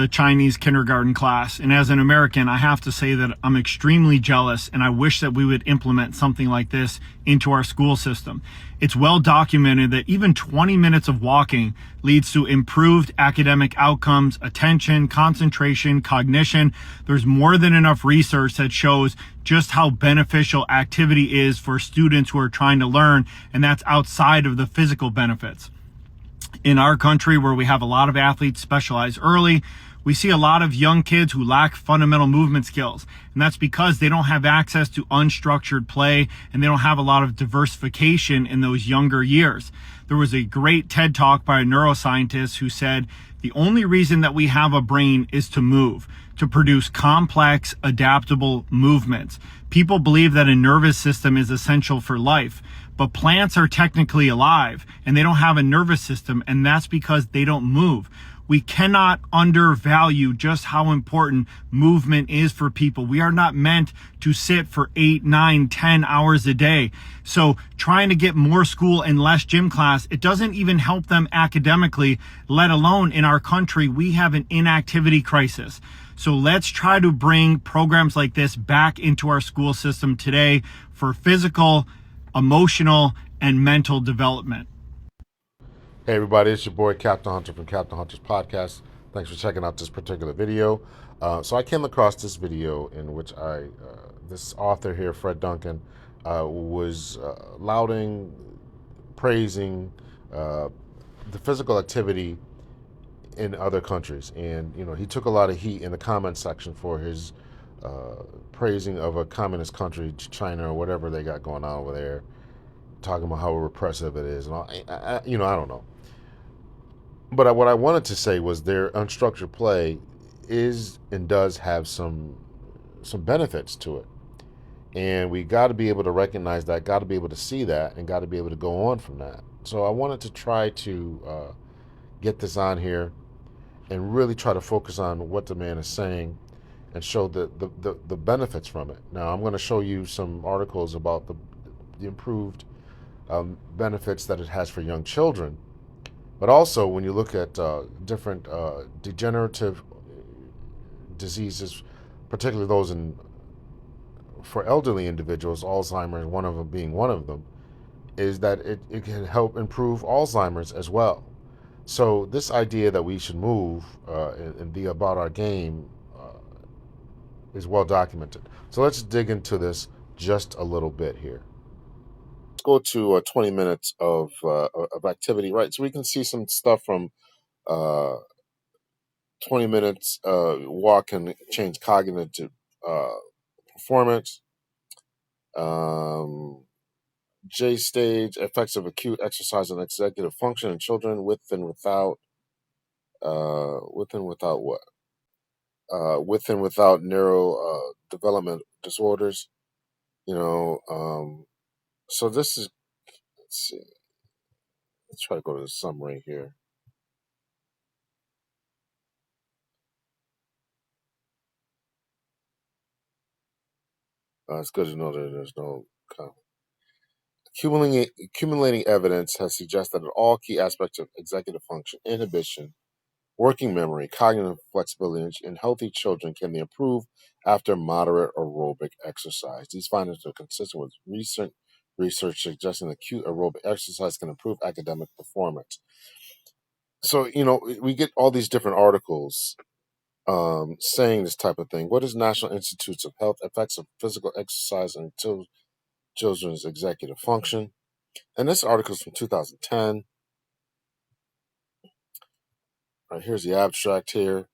a Chinese kindergarten class. And as an American, I have to say that I'm extremely jealous, and I wish that we would implement something like this into our school system. It's well documented that even 20 minutes of walking leads to improved academic outcomes, attention, concentration, cognition. There's more than enough research that shows just how beneficial activity is for students who are trying to learn, and that's outside of the physical benefits. In our country, where we have a lot of athletes specialize early, we see a lot of young kids who lack fundamental movement skills. And that's because they don't have access to unstructured play, and they don't have a lot of diversification in those younger years. There was a great TED talk by a neuroscientist who said, the only reason that we have a brain is to move, to produce complex, adaptable movements. People believe that a nervous system is essential for life, but plants are technically alive and they don't have a nervous system, and that's because they don't move. We cannot undervalue just how important movement is for people. We are not meant to sit for 8, 9, 10 hours a day. So trying to get more school and less gym class, it doesn't even help them academically, let alone in our country, we have an inactivity crisis. So let's try to bring programs like this back into our school system today for physical, emotional, and mental development. Hey everybody, it's your boy Captain Hunter from Captain Hunter's Podcast. Thanks for checking out this particular video. So I came across this video in which this author here, Fred Duncan, was lauding, praising the physical activity in other countries. And, you know, he took a lot of heat in the comment section for his praising of a communist country, China or whatever they got going on over there, talking about how repressive it is. And all, I don't know. But what I wanted to say was their unstructured play is and does have some benefits to it. And we got to be able to recognize that, got to be able to see that, and got to be able to go on from that. So I wanted to try to get this on here and really try to focus on what the man is saying and show the benefits from it. Now, I'm going to show you some articles about the improved benefits that it has for young children. But also, when you look at different degenerative diseases, particularly those for elderly individuals, Alzheimer's, one of them being one of them, is that it can help improve Alzheimer's as well. So this idea that we should move and be about our game is well documented. So let's dig into this just a little bit here. Let's go to 20 minutes of activity, right? So we can see some stuff from 20 minutes walk can change cognitive performance. J stage effects of acute exercise on executive function in children with and without what? With and without neuro development disorders. So this is, let's see. Let's try to go to the summary here. It's good to know that there's no accumulating evidence has suggested that all key aspects of executive function, inhibition, working memory, cognitive flexibility in healthy children can be improved after moderate aerobic exercise. These findings are consistent with recent research suggesting acute aerobic exercise can improve academic performance. So, we get all these different articles saying this type of thing. What is National Institutes of Health effects of physical exercise on children's executive function? And this article is from 2010. Right, here's the abstract here.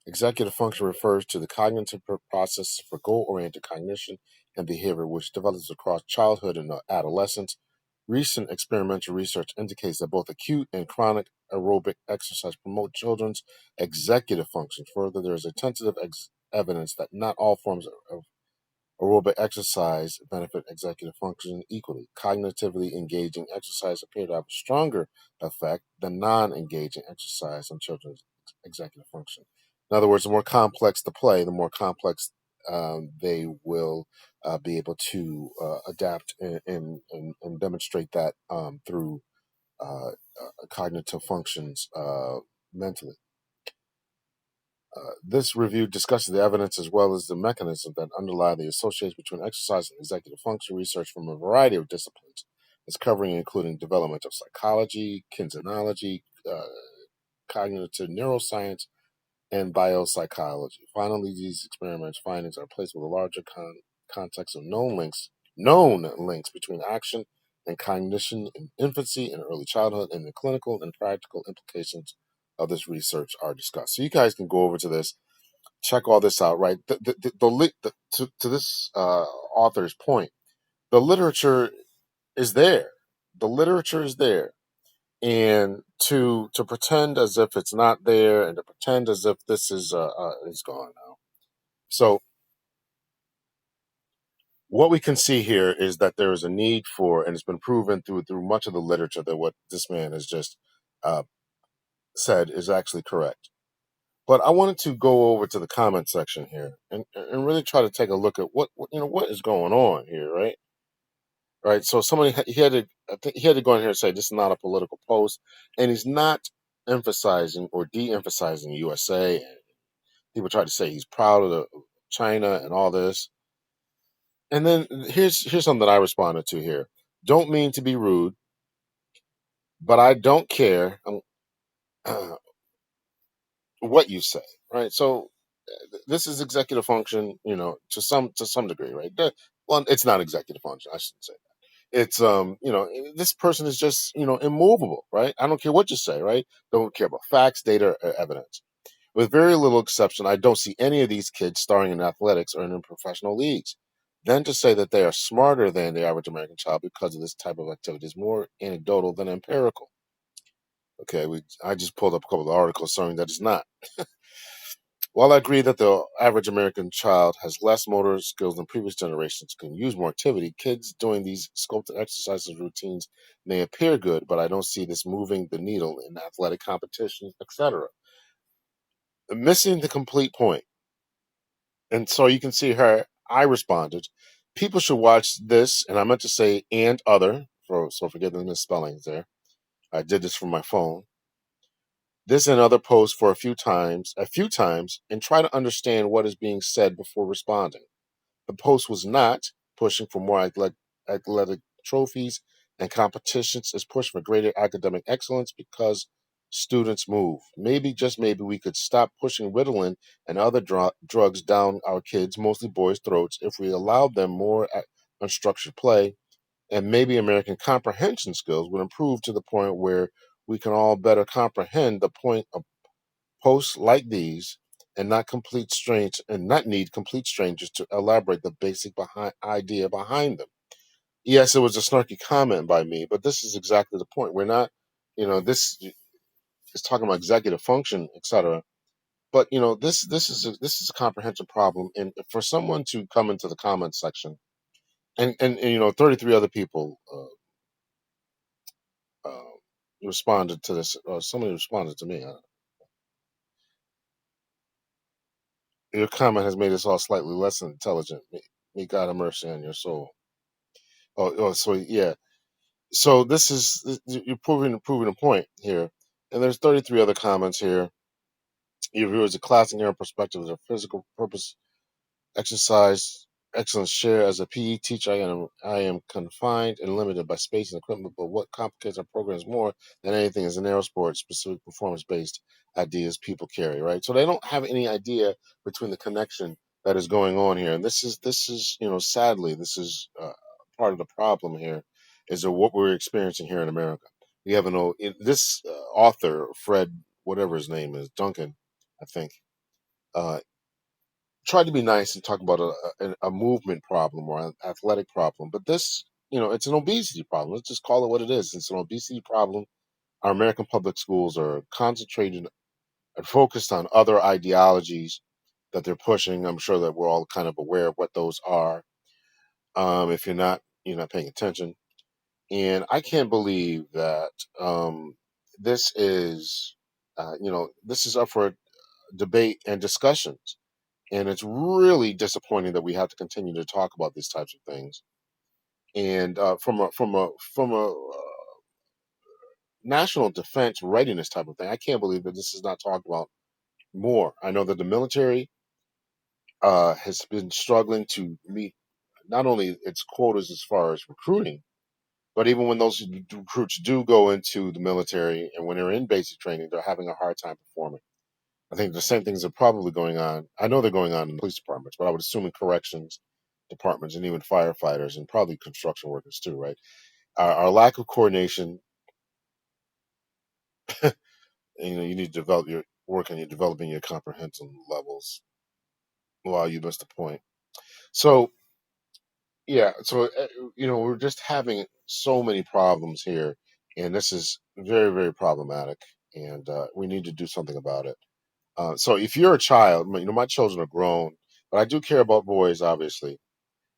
Executive function refers to the cognitive process for goal-oriented cognition and behavior, which develops across childhood and adolescence. Recent experimental research indicates that both acute and chronic aerobic exercise promote children's executive function. Further, there is a tentative evidence that not all forms of aerobic exercise benefit executive function equally. Cognitively engaging exercise appear to have a stronger effect than non-engaging exercise on children's executive function. In other words, the more complex the play, the more complex they will be able to adapt and demonstrate that through cognitive functions mentally. This review discusses the evidence as well as the mechanisms that underlie the association between exercise and executive function. Research from a variety of disciplines is covering including developmental psychology, kinesiology, cognitive neuroscience, and biopsychology. Finally, these experiments findings are placed with a larger context of known links between action and cognition in infancy and early childhood, and the clinical and practical implications of this research are discussed. So you guys can go over to this, check all this out. Right, to this author's point, the literature is there. The literature is there, and to pretend as if it's not there, and to pretend as if this is gone now. So what we can see here is that there is a need for, and it's been proven through much of the literature, that what this man has just uh, said is actually correct. But I wanted to go over to the comment section here and really try to take a look at what is going on here, right? Right. So he had to, I think he had to go in here and say this is not a political post, and he's not emphasizing or de-emphasizing USA. And people try to say he's proud of China and all this. And then here's something that I responded to here. Don't mean to be rude, but I don't care what you say, right? So this is executive function, to some degree, right? Well, it's not executive function. I shouldn't say that. It's this person is just immovable, right? I don't care what you say, right? Don't care about facts, data, or evidence. With very little exception, I don't see any of these kids starring in athletics or in professional leagues. Then to say that they are smarter than the average American child because of this type of activity is more anecdotal than empirical. Okay, I just pulled up a couple of articles showing that it's not. While I agree that the average American child has less motor skills than previous generations, can use more activity, kids doing these sculpted exercises routines may appear good, but I don't see this moving the needle in athletic competition, etc. Missing the complete point. And so you can see her, I responded, people should watch this, and I meant to say and other, so forgive the misspellings there. I did this from my phone. This and other posts for a few times, and try to understand what is being said before responding. The post was not pushing for more athletic trophies and competitions, is pushing for greater academic excellence because students move. Maybe, just maybe, we could stop pushing Ritalin and other drugs down our kids, mostly boys' throats, if we allowed them more unstructured play, and maybe American comprehension skills would improve to the point where we can all better comprehend the point of posts like these, and not need complete strangers to elaborate the basic idea behind them. Yes, it was a snarky comment by me, but this is exactly the point. We're not, this is talking about executive function, etc. But this is a comprehension problem, and for someone to come into the comments section and 33 other people responded to this, or somebody responded to me. Your comment has made us all slightly less intelligent. May God have mercy on your soul. So yeah. So you're proving a point here. And there's 33 other comments here. Your view is a classic narrow perspective of physical purpose exercise excellence share. As a PE teacher, I am confined and limited by space and equipment, but what complicates our programs more than anything is the narrow sport specific performance based ideas people carry, right? So they don't have any idea between the connection that is going on here. And this is sadly, this is part of the problem here, is that what we're experiencing here in America. We have this author, Fred, whatever his name is, Duncan, I think, uh, tried to be nice and talk about a movement problem or an athletic problem, but this, it's an obesity problem. Let's just call it what it is. It's an obesity problem. Our American public schools are concentrated and focused on other ideologies that they're pushing. I'm sure that we're all kind of aware of what those are. If you're not paying attention. And I can't believe that this is, this is up for debate and discussions. And it's really disappointing that we have to continue to talk about these types of things. And from a national defense readiness type of thing, I can't believe that this is not talked about more. I know that the military has been struggling to meet not only its quotas as far as recruiting, but even when those recruits do go into the military and when they're in basic training, they're having a hard time performing. I think the same things are probably going on. I know they're going on in police departments, but I would assume in corrections departments and even firefighters and probably construction workers too, right? Our lack of coordination, you need to develop your work on your developing your comprehension levels. Wow, you missed the point. So yeah, so we're just having so many problems here, and this is very, very problematic, and we need to do something about it. So if you're a child, my children are grown, but I do care about boys, obviously.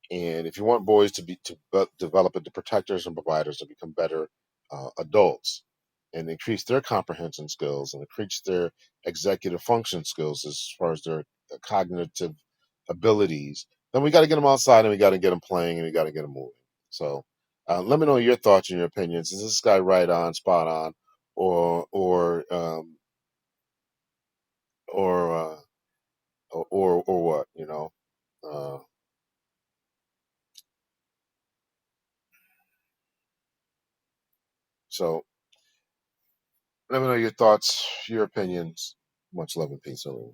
And if you want boys develop into protectors and providers to become better adults and increase their comprehension skills and increase their executive function skills as far as their cognitive abilities, then we got to get them outside and we got to get them playing and we got to get them moving. So let me know your thoughts and your opinions. Is this guy right on, spot on, or or uh, or what? Uh, so let me know your thoughts, your opinions. Much love and peace, everyone.